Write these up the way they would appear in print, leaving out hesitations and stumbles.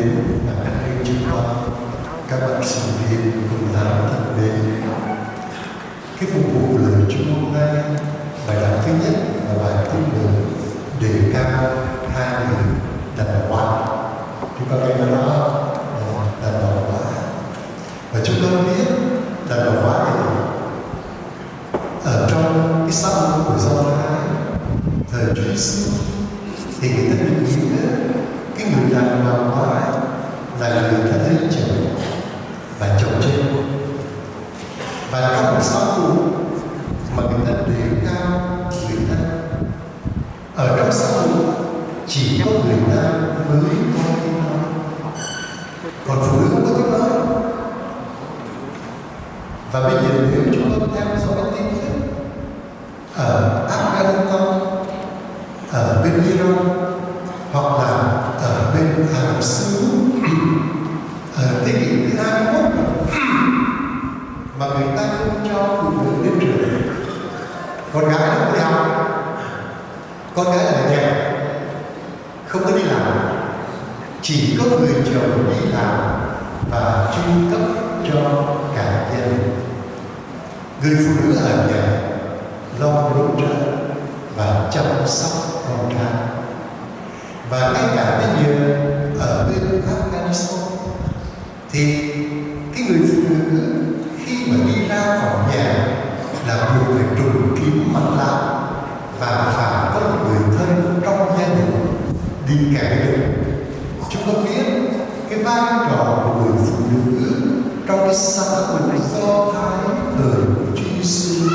mến và các anh chị con, các bạn sinh viên cùng giáo thân mến. Cái phục vụ lời Chúa hôm nay, bài đọc thứ nhất là bài thứ 10 đề cao hai người đàn bà. Chúng ta nghe nó đàn bà. Và chúng ta biết đàn bà này ở trong cái xã hội của Do Thái thời Chúa Giêsu thì người ta định nghĩa cái người đàn bà là người ta lấy chồng và chồng trên. Và trong một xã hội mà người ta đề cao người ta, ở trong xã hội chỉ có người ta mới có tiếng nói, còn phụ nữ không có tiếng nói. Và bây giờ nếu chúng ta theo dõi tin tức ở Afghanistan, ở bên Iran, hoặc là ở bên Ả Rập Xê Út ở thế kỷ thứ 21 mà người ta không cho phụ nữ đến trường, con gái không đi học, con gái ở nhà không có đi làm, chỉ có người chồng đi làm và chu cấp cho cả gia đình. Người phụ nữ ở nhà lo nuôi trẻ và chăm sóc con cái. Và ngay cả bây giờ ở bên Afghanistan thì cái người phụ nữ khi mà đi ra khỏi nhà là buộc phải trùm kín mặt lại và phải có một người thân trong gia đình đi kèm được. Chúng ta biết cái vai trò của người phụ nữ trong cái xã hội Do Thái thời của Chúa Giêsu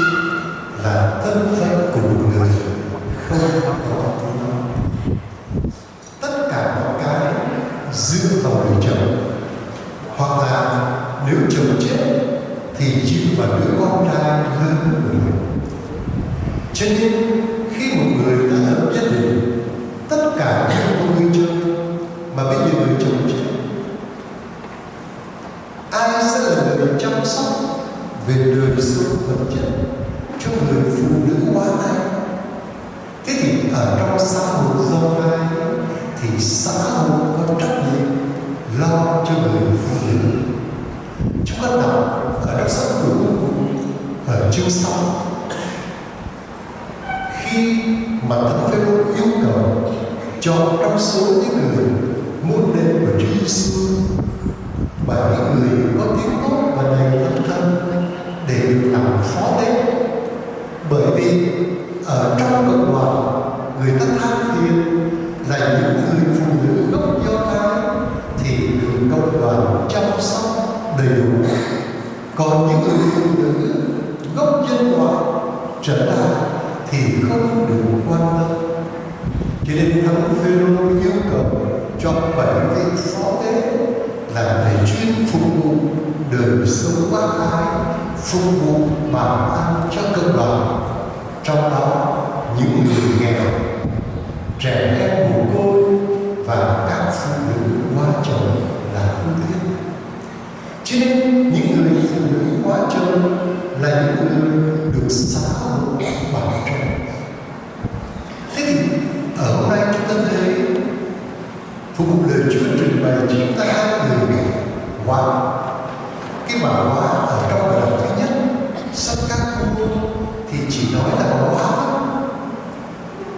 là thân phận của một người không có tiếng nói. Tất cả mọi cái dựa vào người chồng, hoặc là nếu chồng chết thì chịu vào đứa con trai lớn của mình. Cho nên khi một người đã lập gia đình, tất cả đều có người chồng, mà bây giờ người chồng chết, ai sẽ là người chăm sóc về đời sống vật chất cho người phụ nữ quá này? Thế thì ở trong xã hội Do Thái thì xã hội có trách nhiệm lo cho người phụ nữ. Chúng ta đọc ở trong sách của ở chương 6, khi mà Thánh Phêrô yêu cầu cho trong số những người môn đệ của Chúa Giêsu và những người có tiếng tốt và đầy tâm thân để được làm phó tế, bởi vì ở trong cộng đoàn người ta than phiền là những người phụ nữ gốc Do Thái thì được cộng đoàn chăm sóc đầy đủ, còn những người phụ nữ gốc dân ngoại trở lại thì không được quan tâm. Cho nên Thánh Phêrô yêu cầu cho 7 vị phó tế là để chuyên phục vụ đời sống bác ái, phục vụ bảo an cho cộng đoàn, trong đó những người nghèo, trẻ em mồ côi và các phụ nữ quá chồng là ưu tiên. Cho nên những người phụ nữ quá chồng là những người được xã hội bảo trợ. Thế thì ở hôm nay chúng ta thấy phục vụ lời Chúa trình bày chúng ta người hóa. Cái bà hóa ở trong bài đọc thứ nhất sách các cô thì chỉ nói là bà hóa,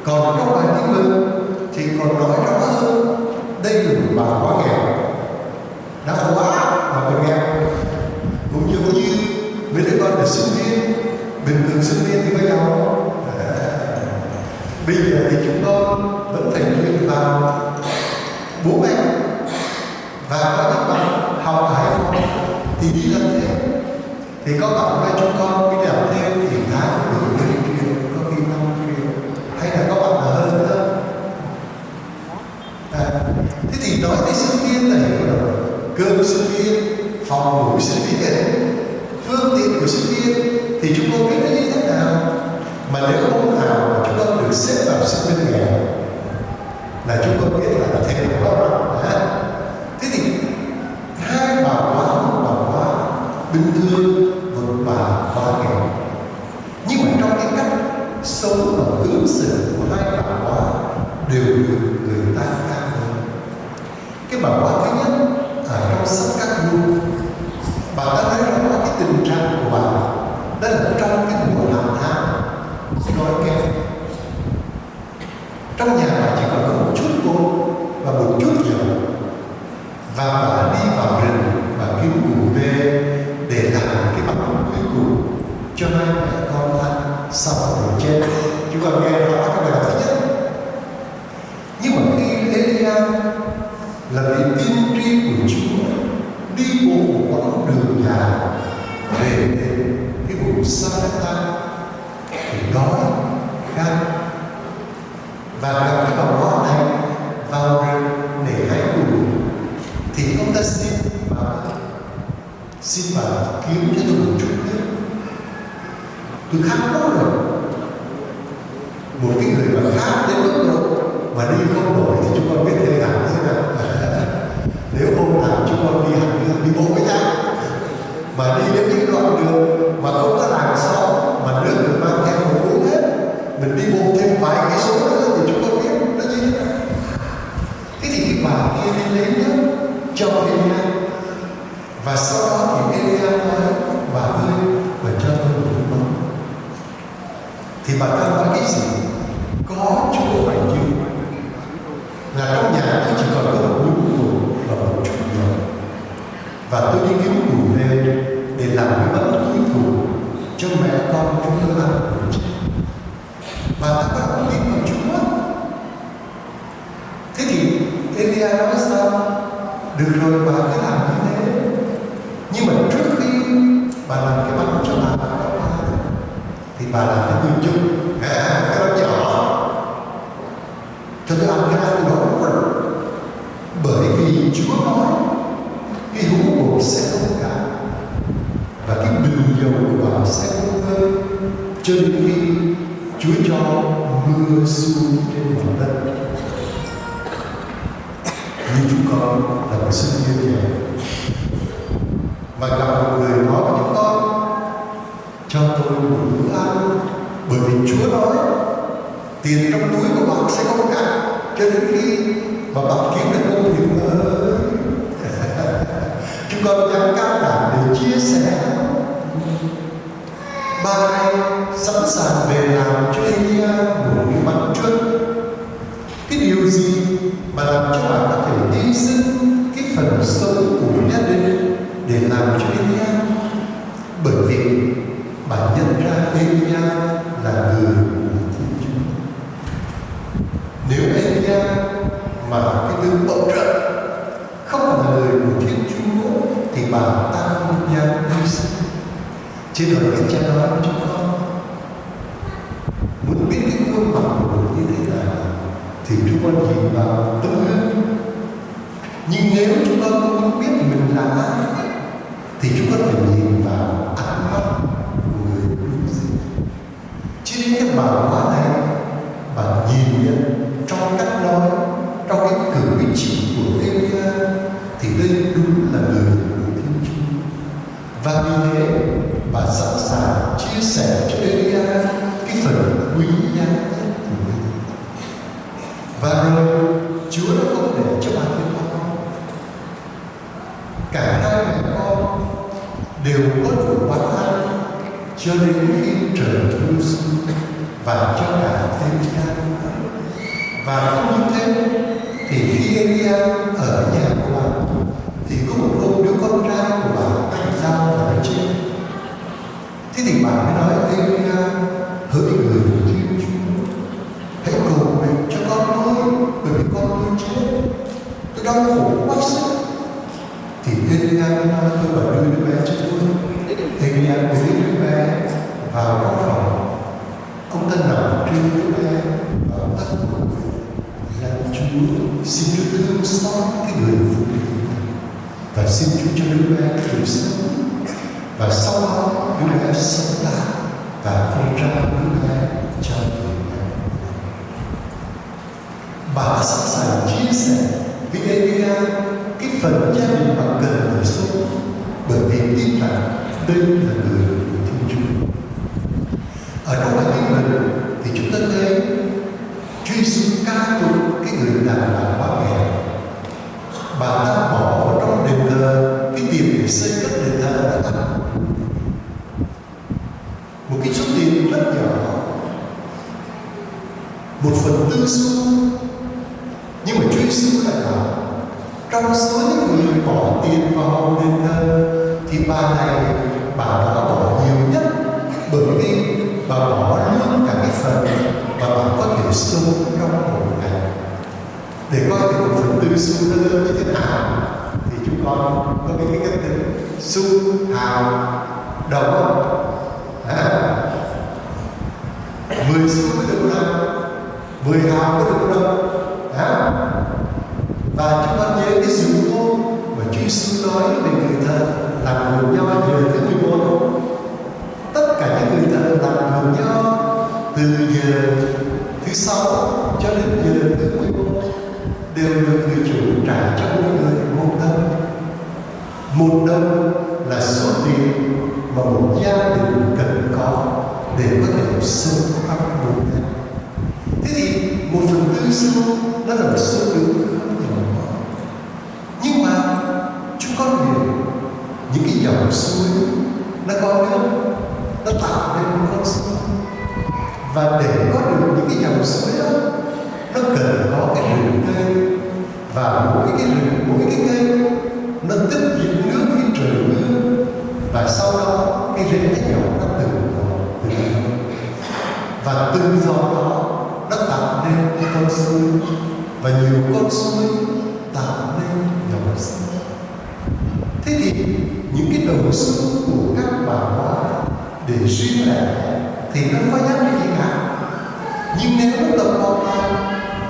còn trong bài thứ 10 thì còn nói rõ hơn đây là một bà hóa nghèo, đã hóa mà còn nghèo. Cũng giống như mấy đứa con là sinh viên, bình thường sinh viên thì với nhau bây giờ thì chúng con vẫn phải luyện vào bố mẹ và có những bạn học ở Hải Phòng thì đi làm thêm, thì có bạn với chúng con đi làm thêm thì tháng được 10 triệu, có khi 5 triệu, hay là có bạn là hơn nữa. Thế thì nói tới sinh viên là hiểu rồi, cơm sinh viên, phòng ngủ sinh viên, phương tiện của sinh viên thì chúng tôi biết nó như thế nào. Mà nếu hôm nào mà chúng tôi được xếp vào sinh viên nghèo là chúng tôi biết là thêm một đó rồi. Thế thì hai bà hóa, một bà hóa bình thường, một bà hóa nghèo, nhưng mà trong cái cách sống và ứng xử của hai bà hóa đều được người ta ca ngợi. Cái bà hóa thứ nhất Trong nhà bà chỉ còn có một chút cồn và một chút dầu, và bà đi vào rừng và kiếm củ về để làm cái bánh cuối cùng cho hai mẹ con ăn sau rồi chết. Chúng con nghe rõ cái bài thứ nhất. Nhưng mà khi Elia là vị tiên tri của Chúa đi bộ một quãng đường dài về đến cái vùng Sarepta thì đói khát và gặp cái bà hóa này vào rừng để hái củ, thì ông ta xin bà kiếm cho tôi một chút nước, tôi khát quá rồi. Một cái người mà khát đến mức độ mà đi không nổi thì chúng con biết thế nào thế nào. Nếu hôm nào chúng con đi hành hương đi bộ với nhau mà đi đến những đoạn đường mà không có làng xóm mà nước được mang theo một uống hết, mình đi bộ thêm vài cái số nữa thì chúng con biết nó như thế nào. Thế thì cái bà kia đi lấy nước cho Elia, và sau đó thì Elia nói: bà ơi, bà cho tôi một nước bóng. Thì bà ta nói cái gì? Có Chúa phải chịu. Là trong nhà tôi chỉ còn có một miếng củ và một chút dầu, và tôi đi kiếm củ về để làm cái bánh cuối cùng cho mẹ con chúng tôi ăn. Bà ta có lòng tin vào Chúa. Thế thì Elia nói sao? Được rồi, bà cứ làm như thế. Nhưng mà trước khi bà làm cái bánh cho bà thì bà làm cái nguyên chung, cái đó nhỏ cho tôi ăn cái ăn đó. Bởi vì Chúa nói cái hũ bột sẽ không cạn và cái bình dầu của bà sẽ không rơi cho đến khi Chúa cho mưa xuống trên mặt đất. Nhưng chúng con là một sinh viên trẻ mà gặp một người nói với chúng con: cho tôi một bữa ăn, bởi vì Chúa nói tiền trong túi của bạn sẽ không cạn cho đến khi mà bạn kiếm được công việc mới. Chúng con dám can đảm để chia sẻ. Bà này sẵn sàng về làm cho Elia một cái bánh trước. Cái điều gì mà làm cho bà có thể hy sinh cái phần sống của gia đình để làm cho Elia? Bởi vì bà nhận ra Elia là người của Thiên Chúa. Nếu Elia mà cái tướng bộc trận không là người của Thiên Chúa thì bà ta không dám hy sinh. Trên đời Đức Cha nói với chúng con: muốn biết cái khuôn mặt của người như thế nào thì chúng con nhìn vào tấm gương. Nhưng nếu chúng con không muốn biết mình là ai thì chúng con phải nhìn vào ánh mắt của người đối diện. Trên cái bà hóa này, bà nhìn nhận trong cách nói, trong cái cử chỉ của Elia thì đây đúng là người của Thiên Chúa. Và vì thế bà sẵn sàng chia sẻ cho Elia cái phần quý giá nhất của mình. Và rồi Chúa đã không để cho bà thêm con. Cả hai mẹ con đều có đủ quán ăn cho đến khi trời mưa xuống và cho cả thêm can. Và không như thế thì khi Elia ở nhà của bà thì có một hôm đứa con trai của bà đánh dao và nó chết. Thế thì bà mới nói: Elia, hỡi người của Thiên Chúa, hãy cầu nguyện cho con tôi, bởi vì con tôi chết, tôi đau khổ quá sức. Thì Elia nói: tôi bảo đưa đứa bé cho tôi. Elia bế đứa bé vào trong phòng. Ông ta nằm trên đứa bé và ông ta cầu nguyện: lạy Chúa, xin Chúa thương xót cái người phụ nữ và xin Chúa cho đứa bé được sống. Và sau đó đứa bé sống lại và ông trao đứa bé cho người mẹ. Bà đã sẵn sàng chia sẻ với Elia cái phần gia đình bà cần phải sống, bởi vì tin rằng đây là người của Thiên Chúa. Ở trong bài kinh này thì chúng ta thấy Chúa Giêsu ca tụng cái người đàn bà quá nghèo. Bà ta bỏ vào trong đền thờ cái tiền để xây cất đền thờ đã ăn một cái số tiền rất nhỏ, một phần Tư xu. Nhưng mà Chúa Giêsu lại bảo trong số những người bỏ tiền vào đền thờ thì bà này bà đã bỏ nhiều nhất, bởi vì bà bỏ luôn cả cái phần mà bà có thể sống trong một ngày. Để coi cái một phần tư xu nó lớn như thế nào thì chúng con có cái cách tính xu, hào, đồng. 10 xu mới được đâu, 10 hào mới được đâu. Và chúng con nhớ cái dụ ngôn mà Chúa Giêsu nói về người thợ làm vườn nho giờ thứ 11. Tất cả những người thợ làm vườn nho từ giờ thứ 6 cho đến giờ thứ 11 đều được người chủ trả cho mỗi người 1 đồng. 1 đồng là số tiền mà một gia đình cần có để có thể sống trong một ngày. Thế thì 1/4 xu đó là một số lượng không nhỏ. Nhưng mà chúng con hiểu những cái dòng suối nó có nước, nó tạo nên một con suối. Và để có được những cái dòng suối đó, nó cần có cái rừng cây. Và mỗi cái cây nó tích dịch nước khi trời mưa. Và sau đó cái rễ nó nhỏ nó từ và từ gió đó nó tạo nên một con suối, và nhiều con suối tạo nên dòng suối. Thế thì những cái đầu suối của các bà hóa để riêng lẻ thì nó không có giá trị gì cả, nhưng nếu nó tập hợp lại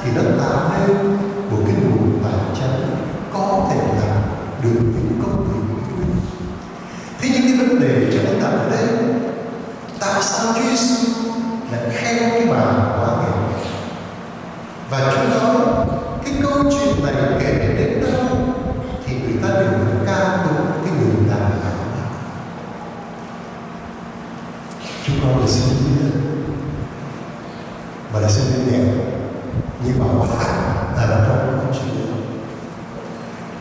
thì nó tạo nên một cái nguồn tài chính có thể làm được những công việc. Thế những cái vấn đề cho nên đặt ở đây, tại sao Chúa Giêsu lại khen cái bà quá nghèo? Và Chúa nói cái câu chuyện này kể đến đâu thì người ta đều ca tụng cái người làm nghèo. Chúng con là sinh viên và là sinh viên nghèo, nhưng mà quá ở trong câu chuyện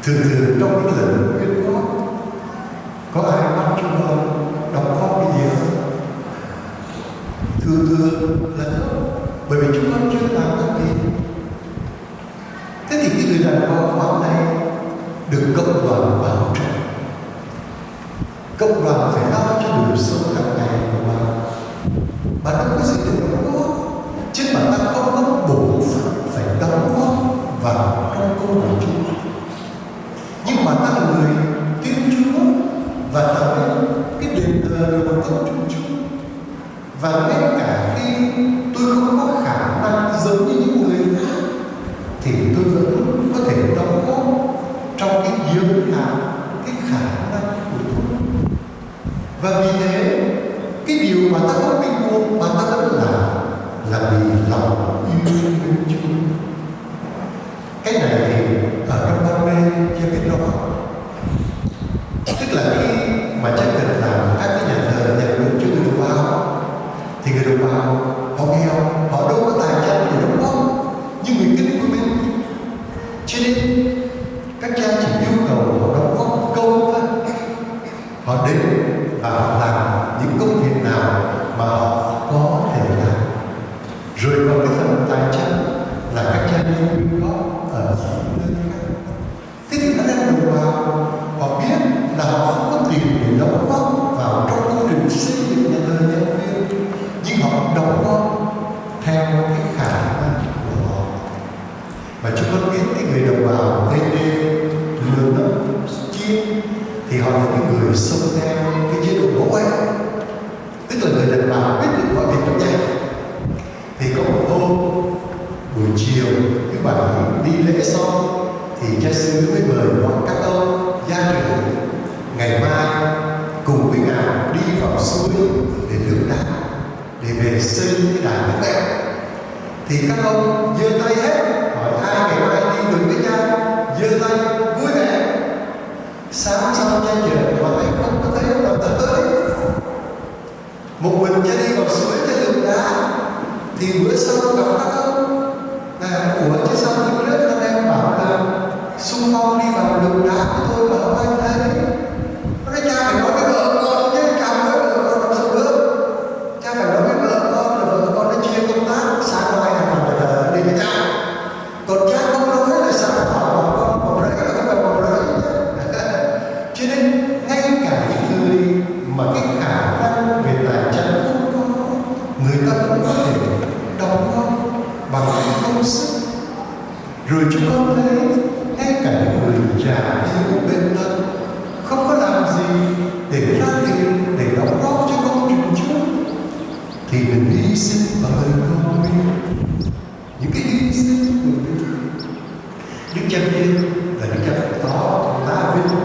thường trong những lần quyên góp có ai bắt chúng con đóng góp cái gì không? Thường là không, bởi vì chúng con chưa làm được gì. Thế thì cái người đàn ông khóa này được cộng đoàn bảo trợ. Cộng đoàn phải lo cho đời sống hàng ngày của bà đâu có gì để đóng góp, chứ mà ta không có bổn phận phải đóng góp vào trong công việc chung. Nhưng mà ta là người Thiên Chúa và ta biết cái đền thờ là một công chung chung. Và ngay cả khi tôi không có khả năng giống như những người khác thì tôi vẫn có thể đóng góp trong cái giới hạn, cái khả năng của tôi. Và vì thế cái điều mà ta không biết muốn mà ta vẫn là vì lòng yêu thương Chúa. Cái này thì ở trong ban mê chưa biết rõ. Tức là khi mà chắc cần làm các cái nhà thờ nhà nước cho người đồng bào thì người đồng bào họ nghèo, họ đâu có tài chính để đóng góp như người kính của mình. Cho nên các cha chỉ yêu cầu họ đóng góp công thôi. Họ đến và họ làm những công việc nào mà họ có thể làm. Rồi còn cái phần tài chính là các cha nên quyên góp ở nơi khác. Thế thì các em đồng bào họ biết là họ không có tiền để đóng góp vào trong công trình xây dựng nhà thờ nhân viên, nhưng họ đóng góp theo cái khả năng của họ. Và chúng con biết cái người đồng bào gây nên lừa đất chiên thì họ là những người sống theo cái chế độ mẫu ấy, tức là người đồng bào biết được mọi việc trong nhà. Thì có một hôm buổi chiều thứ bảy đi lễ xong thì cha xứ mới mời gọi các ông gia trưởng ngày mai cùng với ngài đi vào suối để lượm đá để về xây cái đài nước mẹ. Thì các ông giơ tay hết, hỏi ai ngày mai đi cùng với cha, giơ tay vui vẻ. Sáng sau cha chờ mà thầy không có thấy ông nào tới. Một mình cha đi vào suối cha lượm đá. Thì bữa sau gặp các ông ủa chứ sao những lớp các em bảo là xung phong đi vào lượm đá của tôi mà không ai thấy. Nó nói cha phải nói với vợ con chứ, chồng với vợ con làm sao được. Cha phải nói với vợ con là vợ con đã chia công tác sáng mai hàng ngày đi với Rồi chúng con thấy ngay cả những người già yếu bên thân không có làm gì để ra tiền để đóng góp cho công trình trước, thì mình hy sinh bởi công viên. Những cái hy sinh của mình, Đức Cha Viên là Đức Cha Phật Tó La Vinh,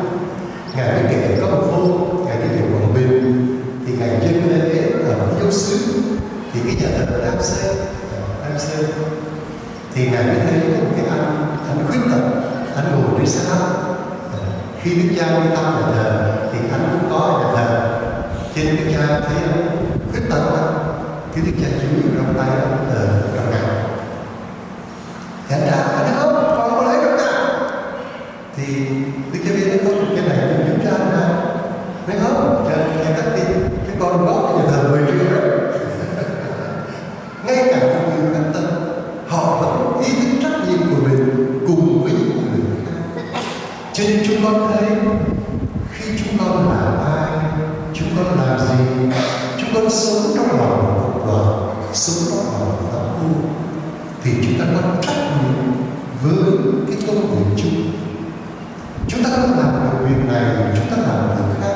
ngài mới kể có một hôm ngài đi về Quảng Bình, thì ngài dâng lễ ở một giáo xứ, thì cái nhà thờ đang xây, thì ngài mới thấy có một cái anh khuyết tật, anh ngồi trên xe lăn. Khi Đức Cha đi thăm nhà thờ thì anh cũng có nhà thờ, trên Đức Cha thấy anh khuyết tật đó, thì Đức Cha chú trong tay anh trong ngài. Thì anh trả, anh nói không, con có lấy đâu cả. Thì Đức Cha biết nói không, cái này mình giúp cho anh ra. Nói không, cha cắt đi, cái con góp cái nhà thờ 10 triệu đấy. Ngay cả những người cắt tân, họ vẫn ý thức trách nhiệm của mình cùng với những người khác. Cho nên chúng con thấy, khi chúng con là ai, chúng con làm gì, chúng con sống trong lòng cộng đoàn, sống trong lòng giáo hội, thì chúng ta có trách nhiệm với cái công việc chung. Chúng ta không làm được việc này, chúng ta làm việc khác.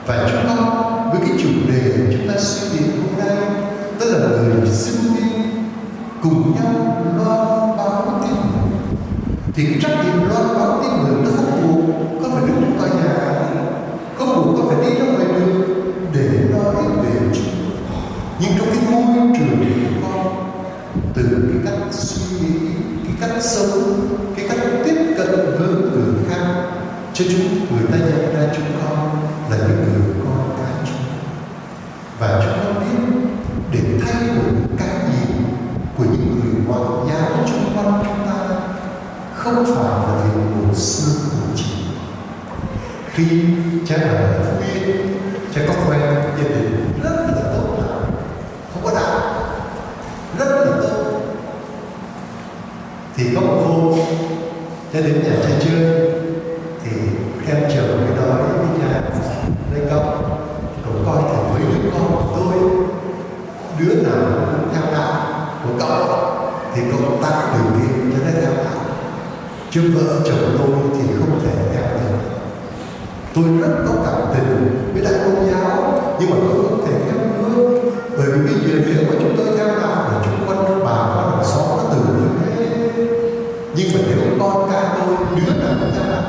Và chúng con với cái chủ đề chúng ta suy nghĩ hôm nay, tức là người sinh viên cùng nhau loan báo tin mừng, thì cái trách nhiệm loan báo tin mừng nó không buộc có phải đứng trong tòa nhà, không buộc có phải đi ra ngoài đường để nói về Chúa. Nhưng trong cái môi trường của con, từ cái cách suy nghĩ, cái cách sống, cái cách tiếp cận với người khác, cho người ta nhận ra chúng con là những người con cái Chúa. Và chúng con biết để thay đổi cái nhìn của những người ngoại giáo xung quanh chúng ta không phải là việc một sớm một chiều. Khi cha ở Phú Yên, cha có quen gia đình rất là tốt đạo, không có đạo, rất là tốt. Thì có một hôm cha đến nhà cha chơi, thì em chồng mới nói với cha: đây con, cậu coi thử với đứa con của tôi, đứa nào cũng theo đạo của cậu thì cậu tạo điều kiện cho nó theo đạo, chứ vợ chồng tôi thì không thể theo được. Tôi rất có cảm tình với đại công giáo, nhưng mà tôi không thể theo nữa, bởi vì bây giờ nếu mà chúng tôi theo đạo là chúng quanh bà con hàng xóm nó từ từ hết. Nhưng mà nếu con cái tôi đứa nào cũng theo đạo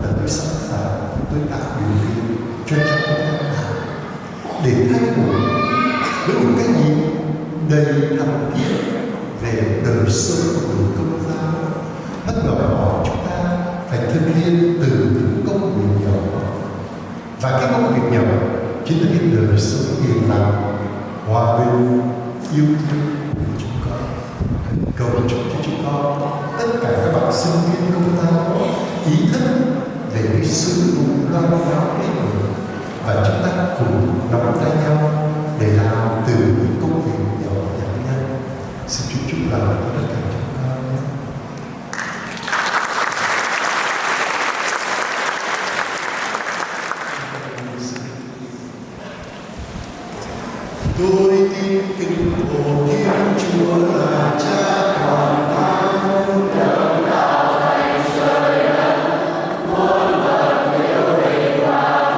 là tôi sẵn sàng, tôi tạo điều kiện cho cháu theo đạo, để thay đổi với một cái nhìn đầy thầm kín về đời sống của người công giáo. Nó đòi hỏi chúng ta phải thực hiện từ những công việc nhỏ, và cái công việc nhỏ chính là cái đời sống hiền lành, hòa bình, yêu thương của chúng con. Cầu chúc cho chúng con, tất cả các bạn sinh viên công giáo ý thức về cái sứ vụ loan báo đến người, và chúng ta cùng nắm tay nhau để làm từ những công việc nhỏ nhặt nhất. Xin Chúa chúc lành cho tất cả chúng con. Tôi tin kính Thiên Chúa là